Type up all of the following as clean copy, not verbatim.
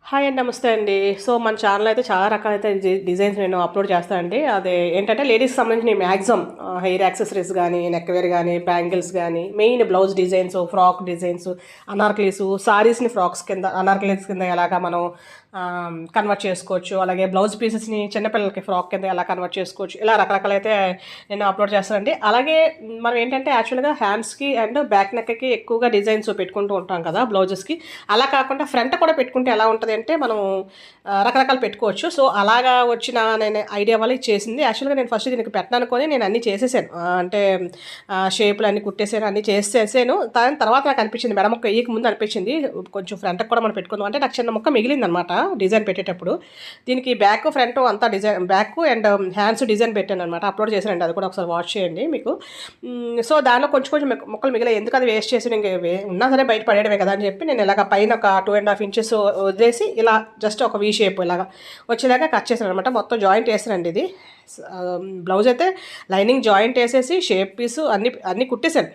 Hi అండి. నమస్తే అండి. సో, మన ఛానల్ అయితే చాలా రకాలైతే డిజైన్స్ నేను అప్‌లోడ్ చేస్తానండి. అది ఏంటంటే లేడీస్‌కి సంబంధించిన మాక్సిమం హెయిర్ యాక్సెసరీస్ గానీ, నెక్ వేర్ గానీ, బ్యాంగిల్స్ గానీ, main blouse designs, frock designs, anarkalis, సారీస్‌ని ఫ్రాక్స్ కింద అనార్కలీస్ కింద ఎలాగా మనం కన్వర్ట్ చేసుకోవచ్చు. అలాగే బ్లౌజ్ పీసెస్‌ని చిన్నపిల్లలకి ఫ్రాక్ కింద ఎలా కన్వర్ట్ చేసుకోవచ్చు. ఇలా రకరకాలైతే నేను అప్‌లోడ్ చేస్తానండి. అలాగే మనం ఏంటంటే యాక్చువల్‌గా హ్యాండ్స్‌కి అండ్ బ్యాక్ నెక్‌కి ఎక్కువగా డిజైన్స్ పెట్టుకుంటూ ఉంటాం కదా! బ్లౌజెస్‌కి. అలా కాకుండా ఫ్రంట్ కూడా పెట్టుకుంటే ఎలా ఉంటది అంటే మనం రకరకాలు పెట్టుకోవచ్చు. సో, అలాగా వచ్చిన నేను ఐడియా వల్ల ఇది చేసింది. యాక్చువల్‌గా నేను ఫస్ట్ దీనికి పెట్టననుకోని నేను అన్నీ చేసేసాను. అంటే షేపులన్నీ కుట్టేసాను, అన్నీ చేసేసాను. దాని తర్వాత నాకు అనిపించింది మెడ ముక్క ఎయ్యక ముందు అనిపించింది కొంచెం ఫ్రంట్‌కి కూడా మనం పెట్టుకుందాం అంటే నాకు చిన్న ముక్క మిగిలిందనమాట డిజైన్ పెట్టేటప్పుడు. దీనికి బ్యాక్, ఫ్రంట్ అంతా design back and hands design పెట్టాననమాట. అప్‌లోడ్ చేశానండి. అది కూడా ఒకసారి వాచ్ చేయండి మీకు. సో, దానిలో కొంచెం కొంచెం ముక్కలు మిగిలాయి. ఎందుకు అది వేస్ట్ చేసి ఇంక ఉన్నా సరే బయట పడేయడమే కదా అని చెప్పి నేను ఇలాగ పైన ఒక 2½ ఇంచెస్ వదిలేసి ఇలా జస్ట్ ఒక వీ షేప్ ఇలాగా వచ్చేలాగా కట్ చేశాను అనమాట. మొత్తం జాయింట్ వేసానండి ఇది. బ్లౌజ్ అయితే లైనింగ్ జాయింట్ వేసేసి షేప్ పీసు అన్ని అన్నీ కుట్టేశాను.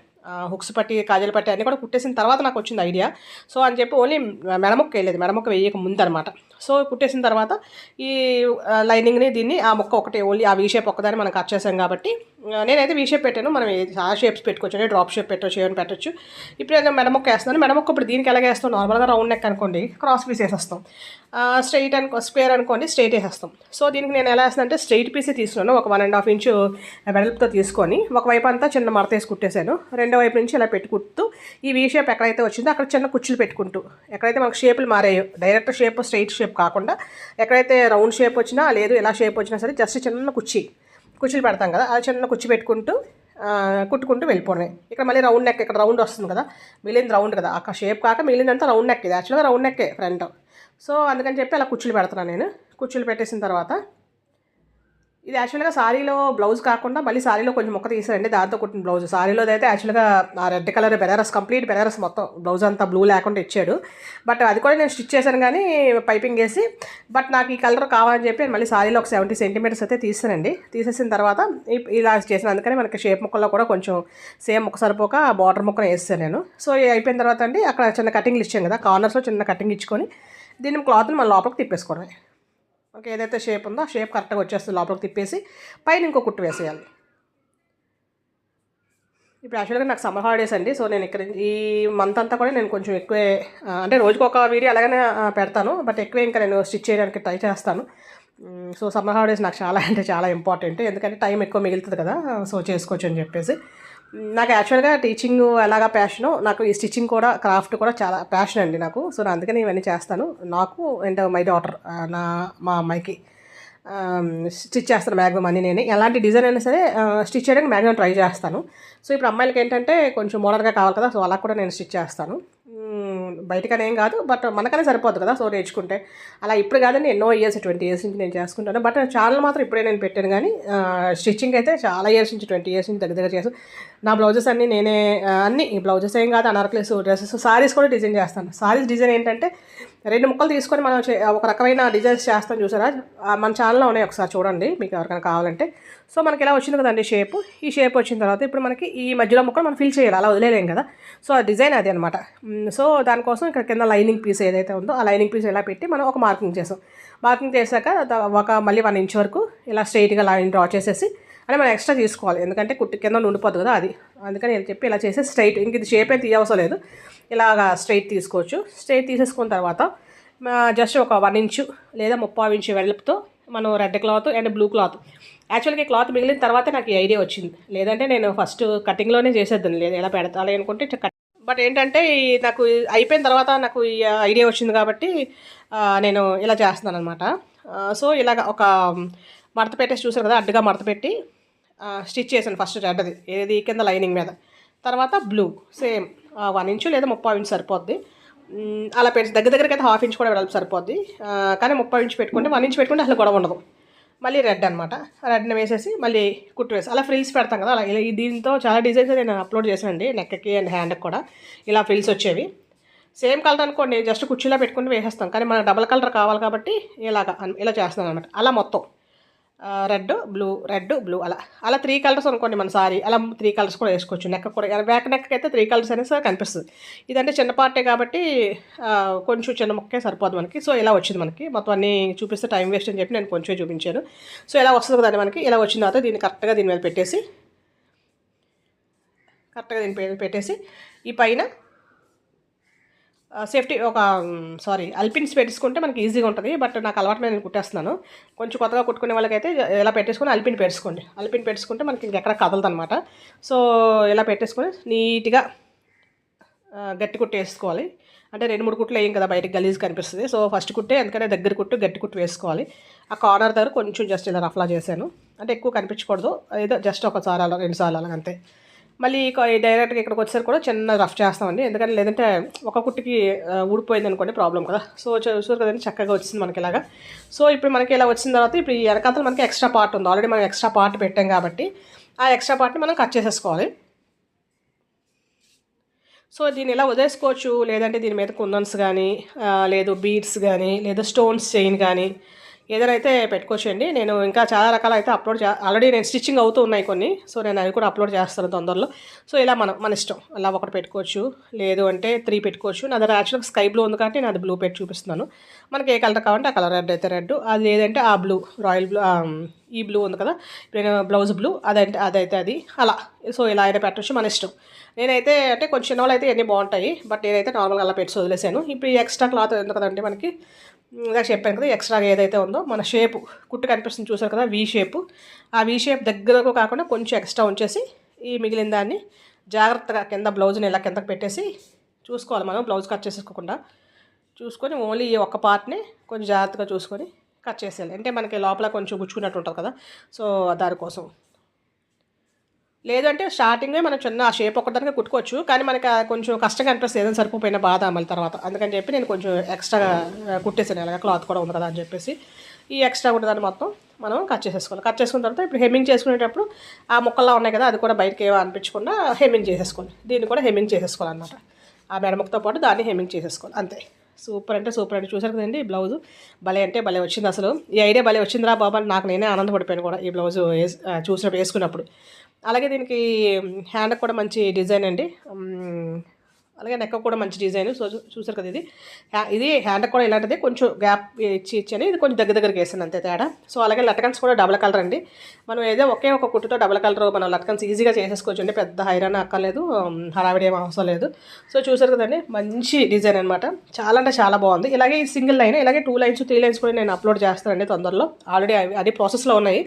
హుక్స్ పట్టి, కాజల్ పట్టి అన్నీ కూడా కుట్టేసిన తర్వాత నాకు వచ్చింది ఐడియా. సో, అని చెప్పి ఓన్లీ మెడముక్క వేయలేదు. మెడముక్క వేయక ముందనమాట. సో, కుట్టేసిన తర్వాత ఈ లైనింగ్ని దీన్ని ఆ ముక్క ఒకటి ఓన్లీ ఆ వీ షేప్ ఒక్కదాన్ని మనం కట్ చేసాం కాబట్టి నేనైతే వీ షేప్ పెట్టాను. మనం ఆ షేప్స్ పెట్టుకోవచ్చు. డ్రాప్ షేప్ పెట్టవచ్చు, ఏమైనా పెట్టచ్చు. ఇప్పుడు నేను మెడముక్క వేస్తున్నాను. మెడముక్క ఇప్పుడు దీనికి ఎలాగ వేస్తాం, నార్మల్గా రౌండ్ నెక్ అనుకోండి, క్రాస్ పీస్ వేసేస్తాం. స్ట్రైట్ స్క్వేర్ అనుకోండి, స్ట్రైట్ వేసేస్తాం. సో, దీనికి నేను ఎలా వేస్తాను అంటే స్ట్రైట్ పీసే తీసుకున్నాను. ఒక 1½ ఇంచు వెడల్పుతో తీసుకొని ఒకవైపు అంతా చిన్న మడత వేసి కుట్టేశాను. రెండో వైపు నుంచి ఇలా పెట్టుకుంటూ ఈ వీ షేప్ ఎక్కడైతే వచ్చిందో అక్కడ చిన్న కుచ్చులు పెట్టుకుంటూ, ఎక్కడైతే మనకు షేపులు మారాయో డైరెక్ట్ షేప్ స్ట్రైట్ షేప్ కాకుండా ఎక్కడైతే రౌండ్ షేప్ వచ్చినా లేదు ఎలా షేప్ వచ్చినా సరే జస్ట్ చిన్న కుర్చీలు పెడతాం కదా, అది చిన్న కుర్చీ పెట్టుకుంటూ కుట్టుకుంటూ వెళ్ళిపోవడమే. ఇక్కడ మళ్ళీ రౌండ్ నెక్, ఇక్కడ రౌండ్ వస్తుంది కదా, మిగిలింది రౌండ్ కదా, అక్కడ షేప్ కాక మిగిలిందంతా రౌండ్ నెక్. ఇది యాక్చువల్గా రౌండ్ నెక్కే ఫ్రంట్. సో, అందుకని చెప్పి అలా కుర్చీలు పెడుతున్నాను నేను. కుర్చీలు పెట్టేసిన తర్వాత ఇది యాక్చువల్గా సారీలో బ్లౌజ్ కాకుండా మళ్ళీ సారీలో కొంచెం ముక్క తీసారండి, దాంతో కుట్టిన బ్లౌజ్. సారీలోది అయితే యాక్చువల్గా ఆ red colour Benaras, complete Benaras మొత్తం బ్లౌజ్ అంతా బ్లూ లేకుండా ఇచ్చాడు. బట్ అది కూడా నేను స్టిచ్ చేశాను కానీ పైపింగ్ వేసి. బట్ నాకు ఈ కలర్ కావాలని చెప్పి మళ్ళీ సారీలో ఒక 70 సెంటీమీటర్స్ అయితే తీసానండి. తీసేసిన తర్వాత ఇలా చేసిన అందుకని మనకి షేప్ ముక్కల్లో కూడా కొంచెం సేమ్ ముక్క సరిపోక బార్డర్ ముక్కను వేస్తాను నేను. సో, అయిపోయిన తర్వాత అండి అక్కడ చిన్న కటింగ్లు ఇచ్చాను కదా, కార్నర్స్లో చిన్న కటింగ్ ఇచ్చుకొని దీన్ని క్లాత్ని మన లోపలికి తిప్పేసుకోవడమే. ఓకే, ఏదైతే షేప్ ఉందో ఆ షేప్ కరెక్ట్గా వచ్చేస్తుంది. లోపలికి తిప్పేసి పైన ఇంకో కుట్టు వేసేయాలి. ఇప్పుడు యాక్చువల్గా నాకు సమ్మర్ హాలిడేస్ అండి. సో, నేను ఇక్కడ ఈ మంత్ అంతా కూడా నేను కొంచెం ఎక్కువే అంటే రోజుకి ఒక వీడియో అలాగనే పెడతాను. బట్ ఎక్కువే ఇంకా నేను స్టిచ్ చేయడానికి ట్రై చేస్తాను. సో, సమ్మర్ హాలిడేస్ నాకు చాలా అంటే చాలా ఇంపార్టెంట్. ఎందుకంటే టైం ఎక్కువ మిగులుతుంది కదా, సో చేసుకోవచ్చు అని చెప్పేసి. నాకు యాక్చువల్గా టీచింగ్ ఎలాగా ప్యాషనో నాకు ఈ స్టిచ్చింగ్ కూడా, క్రాఫ్ట్ కూడా చాలా ప్యాషన్ అండి నాకు. సో, అందుకని ఇవన్నీ చేస్తాను. నాకు అండ్ మై డాటర్, మా అమ్మాయికి స్టిచ్ చేస్తాను మ్యాక్సిమం అన్నీ నేనే. ఎలాంటి డిజైన్ అయినా సరే స్టిచ్ చేయడానికి మ్యాక్సిమం ట్రై చేస్తాను. సో, ఇప్పుడు అమ్మాయిలకి ఏంటంటే కొంచెం మోడర్న్గా కావాలి కదా, సో అలా కూడా నేను స్టిచ్ చేస్తాను. బయటకని ఏం కాదు, బట్ మనకనే సరిపోద్ది కదా, సో నేర్చుకుంటే. అలా ఇప్పుడు కాదండి, ఎన్నో ఇయర్స్, 20 ఇయర్స్ నుంచి నేను చేసుకుంటాను. బట్ ఛానల్ మాత్రం ఇప్పుడే నేను పెట్టాను కానీ స్టిచ్చింగ్ అయితే చాలా ఇయర్స్ నుంచి, 20 ఇయర్స్ నుంచి దగ్గర చేస్తాను. నా బ్లౌజెస్ అన్నీ నేనే, అన్నీ ఈ బ్లౌజెస్ ఏం కాదు, అనార్కలీస్, డ్రెస్సెస్, సారీస్ కూడా డిజైన్ చేస్తాను. సారీస్ డిజైన్ ఏంటంటే 2 ముక్కలు తీసుకొని మనం ఒక రకమైన డిజైన్స్ చేస్తాం చూసారా, మన ఛానల్లో ఉన్నాయి, ఒకసారి చూడండి మీకు ఎవరికైనా కావాలంటే. సో, మనకి ఇలా వచ్చింది కదండి షేప్. ఈ షేప్ వచ్చిన తర్వాత ఇప్పుడు మనకి ఈ మధ్యలో ముక్కలు మనం ఫిల్ చేయాలి, అలా వదిలేలేం కదా. సో, ఆ డిజైన్ అది అనమాట. సో, దానికోసం ఇక్కడ కింద లైనింగ్ పీస్ ఏదైతే ఉందో ఆ లైనింగ్ పీస్ ఇలా పెట్టి మనం ఒక మార్కింగ్ చేసాం. మార్కింగ్ చేశాక ఒక మళ్ళీ 1 ఇంచ్ వరకు ఇలా స్ట్రైట్గా లైన్ డ్రా చేసేసి, అంటే మనం ఎక్స్ట్రా తీసుకోవాలి ఎందుకంటే కుట్టి కింద ఉండిపోద్ది కదా అది. అందుకని నేను చెప్పి ఇలా చేసి స్ట్రైట్, ఇంక ఇది షేప్ అయితే తీయవసరం లేదు, ఇలాగా స్ట్రైట్ తీసుకోవచ్చు. స్ట్రైట్ తీసేసుకున్న తర్వాత జస్ట్ ఒక 1 ఇంచు లేదా 3/4 ఇంచు వెడల్పుతో మనం red cloth and blue cloth. యాక్చువల్గా ఈ క్లాత్ మిగిలిన తర్వాతే నాకు ఈ ఐడియా వచ్చింది. లేదంటే నేను ఫస్ట్ కటింగ్లోనే చేసేద్దాను, లేదు ఎలా పెడతాలి అనుకుంటే బట్ ఏంటంటే నాకు అయిపోయిన తర్వాత నాకు ఈ ఐడియా వచ్చింది కాబట్టి నేను ఇలా చేస్తున్నాను అనమాట. సో, ఇలాగ ఒక మడత పెట్టేసి చూసారు కదా, అడ్డుగా మడత పెట్టి స్టిచ్ చేశాను ఫస్ట్ రెడ్ది ఏది కింద లైనింగ్ మీద. తర్వాత బ్లూ సేమ్ 1 ఇంచు లేదా 3/4 ఇంచు సరిపోద్ది. అలా పెట్టి దగ్గరికి అయితే 1/2 ఇంచ్ కూడా వెడల్పు సరిపోద్ది. కానీ 3/4 ఇంచు పెట్టుకుంటే, 1 ఇంచ్ పెట్టుకుంటే అసలు గొడవ ఉండదు. మళ్ళీ రెడ్ అనమాట, రెడ్ని వేసేసి మళ్ళీ కుట్టు వేసి అలా ఫ్రిల్స్ పెడతాం కదా, అలా దీంతో చాలా డిజైన్స్ నేను అప్లోడ్ చేశానండి, నెక్కి అండ్ హ్యాండ్కి కూడా ఇలా ఫ్రిల్స్ వచ్చేవి. సేమ్ కలర్ అనుకోండి జస్ట్ కుర్చీలో పెట్టుకుని వేసేస్తాం, కానీ మన డబల్ కలర్ కావాలి కాబట్టి ఇలా చేస్తున్నాను అనమాట. అలా మొత్తం రెడ్ బ్లూ అలా 3 కలర్స్ అనుకోండి మన సారీ. అలా 3 కలర్స్ కూడా వేసుకోవచ్చు. నెక్ కూడా బ్యాక్ నెక్కి అయితే 3 కలర్స్ అనేసి కనిపిస్తుంది. ఇదంటే చిన్న పార్టే కాబట్టి కొంచెం చిన్న ముక్కే సరిపోదు మనకి. సో ఇలా వచ్చింది మనకి. మొత్తం అన్నీ చూపిస్తే టైం వేస్ట్ అని చెప్పి నేను కొంచెం చూపించాను. సో ఇలా వస్తుంది కదండి మనకి. ఇలా వచ్చిన తర్వాత దీన్ని కరెక్ట్గా దీని మీద పెట్టేసి ఈ పైన సేఫ్టీ అల్పిన్స్ పెట్టేసుకుంటే మనకి ఈజీగా ఉంటుంది. బట్ నాకు అలవాటు మీద నేను కుట్టేస్తున్నాను. కొంచెం కొత్తగా కుట్టుకునే వాళ్ళకైతే ఇలా పెట్టేసుకొని అల్పిన్ పెట్టుకుంటే మనకి ఇంకెక్కడ కదలదు అనమాట. సో ఇలా పెట్టేసుకొని నీట్గా గట్టి కుట్టు వేసుకోవాలి. అంటే 2-3 కుట్లు వేయం కదా, బయటకు గలీజ్ కనిపిస్తుంది. సో ఫస్ట్ కుట్టే ఎందుకంటే దగ్గర కుట్టు గట్టి కుట్టు వేసుకోవాలి. ఆ కార్నర్ దగ్గర కొంచెం జస్ట్ ఇలా రఫ్లా చేశాను. అంటే ఎక్కువ కనిపించకూడదు, ఏదో జస్ట్ ఒకసారి అలా 2 సార్లు అలా అంతే. మళ్ళీ డైరెక్ట్గా ఇక్కడికి వచ్చేసరికి కూడా చిన్న రఫ్ చేస్తామండి. ఎందుకంటే లేదంటే ఒక కుట్టుకి ఊడిపోయింది అనుకోండి ప్రాబ్లం కదా. సో చూసారు కదండి చక్కగా వచ్చింది మనకి ఇలాగా. సో ఇప్పుడు మనకి ఇలా వచ్చిన తర్వాత ఇప్పుడు ఈ వెనకాతలు మనకి ఎక్స్ట్రా పార్ట్ ఉంది. ఆల్రెడీ మనం ఎక్స్ట్రా పార్ట్ పెట్టాం కాబట్టి ఆ ఎక్స్ట్రా పార్ట్ని మనం కట్ చేసేసుకోవాలి. సో దీన్ని ఇలా వదిలేసుకోవచ్చు. లేదంటే దీని మీద కుందన్స్ కానీ లేదు బీడ్స్ కానీ లేదా స్టోన్స్ చైన్ కానీ ఏదైనా అయితే పెట్టుకోవచ్చండి. నేను ఇంకా చాలా రకాలు అయితే ఆల్రెడీ నేను స్టిచ్చింగ్ అవుతూ ఉన్నాయి కొన్ని. సో నేను అవి కూడా అప్లోడ్ చేస్తాను తొందరలో. సో ఇలా మన ఇష్టం, అలా ఒకటి పెట్టుకోవచ్చు, లేదు అంటే 3 పెట్టుకోవచ్చు. నా దగ్గర యాక్చువల్గా స్కై బ్లూ ఉంది కాబట్టి నేను అది బ్లూ పెట్టి చూపిస్తున్నాను. మనకి ఏ కలర్ కావాలంటే ఆ కలర్, రెడ్ అయితే రెడ్, అది లేదంటే ఆ బ్లూ రాయల్ బ్లూ, ఈ బ్లూ ఉంది కదా ఇప్పుడు బ్లౌజ్ బ్లూ, అదైతే అది అలా. సో ఇలా అయినా పెట్టవచ్చు, మన ఇష్టం. నేనైతే అంటే కొంచెం చిన్న వాళ్ళు అయితే అన్నీ బాగుంటాయి, బట్ నేనైతే నార్మల్గా అలా పెట్టి వదిలేసాను. ఇప్పుడు ఈ ఎక్స్ట్రా క్లాత్ ఉంది కదండి మనకి, ఇందాక చెప్పాను కదా ఎక్స్ట్రాగా ఏదైతే ఉందో మన షేపు కుట్టు కనిపిస్తుంది చూసారు కదా, వీ షేపు. ఆ వీ షేప్ దగ్గరకు కాకుండా కొంచెం ఎక్స్ట్రా ఉంచేసి ఈ మిగిలిన దాన్ని జాగ్రత్తగా కింద బ్లౌజ్ని ఇలా కిందకి పెట్టేసి చూసుకోవాలి. మనం బ్లౌజ్ కట్ చేసేసుకోకుండా చూసుకొని ఓన్లీ ఈ ఒక్క పార్ట్ని కొంచెం జాగ్రత్తగా చూసుకొని కట్ చేసేయాలి. అంటే మనకి లోపల కొంచెం గుచ్చుకున్నట్టు ఉంటుంది కదా, సో దానికోసం. లేదంటే స్టార్టింగే మనం చిన్న ఆ షేప్ ఒకదానికి కుట్టుకోవచ్చు, కానీ మనకి కొంచెం కష్టంగా అనిపిస్తుంది ఏదైనా సరిపోయిన బాధ మళ్ళీ తర్వాత. అందుకని చెప్పి నేను కొంచెం ఎక్స్ట్రా కుట్టేసాను. అలాగే క్లాత్ కూడా ఉంది కదా అని చెప్పేసి ఈ ఎక్స్ట్రా ఉన్నదాన్ని మొత్తం మనం కట్ చేసేసుకోవాలి. కట్ చేసుకున్న తర్వాత ఇప్పుడు హెమ్మింగ్ చేసుకునేటప్పుడు ఆ ముక్కల్లో ఉన్నాయి కదా, అది కూడా బయటకి ఏమో అనిపించకుండా హెమ్మింగ్ చేసేసుకోవాలి. దీన్ని కూడా హెమ్మింగ్ చేసేసుకోవాలన్నమాట. ఆ మెడముక్కతో పాటు దాన్ని హెమ్మింగ్ చేసేసుకోవాలి అంతే. సూపర్ అంటే చూసారు కదండి బ్లౌజ్. భలే అంటే భలే వచ్చింది అసలు. ఈ ఐడియా భలే వచ్చిందిరా బాబా, నాకు నేనే ఆనందపడిపోయాను కూడా ఈ బ్లౌజ్ చూసినప్పుడు, వేసుకున్నప్పుడు. అలాగే దీనికి హ్యాండ్ కూడా మంచి డిజైన్ అండి. అలాగే నెక్ కూడా మంచి డిజైన్. సో చూసారు కదా, ఇది హ్యాండ్ కూడా ఇలాంటిది కొంచెం గ్యాప్ ఇచ్చి ఇది కొంచెం దగ్గరికి వేసాను అంతే తేడా. సో అలాగే లట్కన్స్ కూడా డబుల్ కలర్ అండి. మనం ఏదో ఒకే ఒక కుట్టుతో డబుల్ కలర్ మనం లట్కన్స్ ఈజీగా చేసేసుకోవచ్చు అండి. పెద్ద హైరాన్ అక్కర్లేదు, హడావిడి ఏం అవసరం లేదు. సో చూసారు కదండి, మంచి డిజైన్ అనమాట. చాలా అంటే చాలా బాగుంది. ఇలాగే ఈ సింగిల్ లైన్, ఇలాగే 2 లైన్స్ 3 లైన్స్ కూడా నేను అప్లోడ్ చేస్తానండి తొందరలో. ఆల్రెడీ అది ప్రాసెస్లో ఉన్నాయి,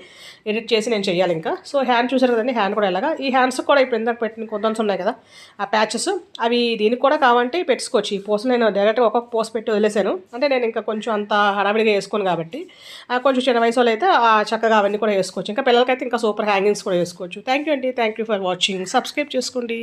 ఎడిట్ చేసి నేను చేయాలి ఇంకా. సో హ్యాండ్ చూసారు కదండి, హ్యాండ్ కూడా ఇలాగా. ఈ హ్యాండ్స్ కూడా ఇప్పుడు ఇందాక పెట్టిన కొందన్స్ ఉన్నాయి కదా ఆ ప్యాచెస్, అవి దీనికి కూడా కావాలంటే పెట్టుకోవచ్చు. ఈ పోస్ట్ నేను డైరెక్ట్గా ఒక్కొక్క పోస్ట్ పెట్టి వదిలేసాను. అంటే నేను ఇంకా కొంచెం అంత హడావిడిగా వేసుకోను కాబట్టి, కొంచెం చిన్న వయసు వాళ్ళు అయితే చక్కగా అవన్నీ కూడా వేసుకోవచ్చు. ఇంకా పిల్లలకైతే ఇంకా సూపర్ హ్యాంగింగ్స్ కూడా వేసుకోవచ్చు. థ్యాంక్ యూ అండి, thank you for watching. Subscribe చేసుకోండి.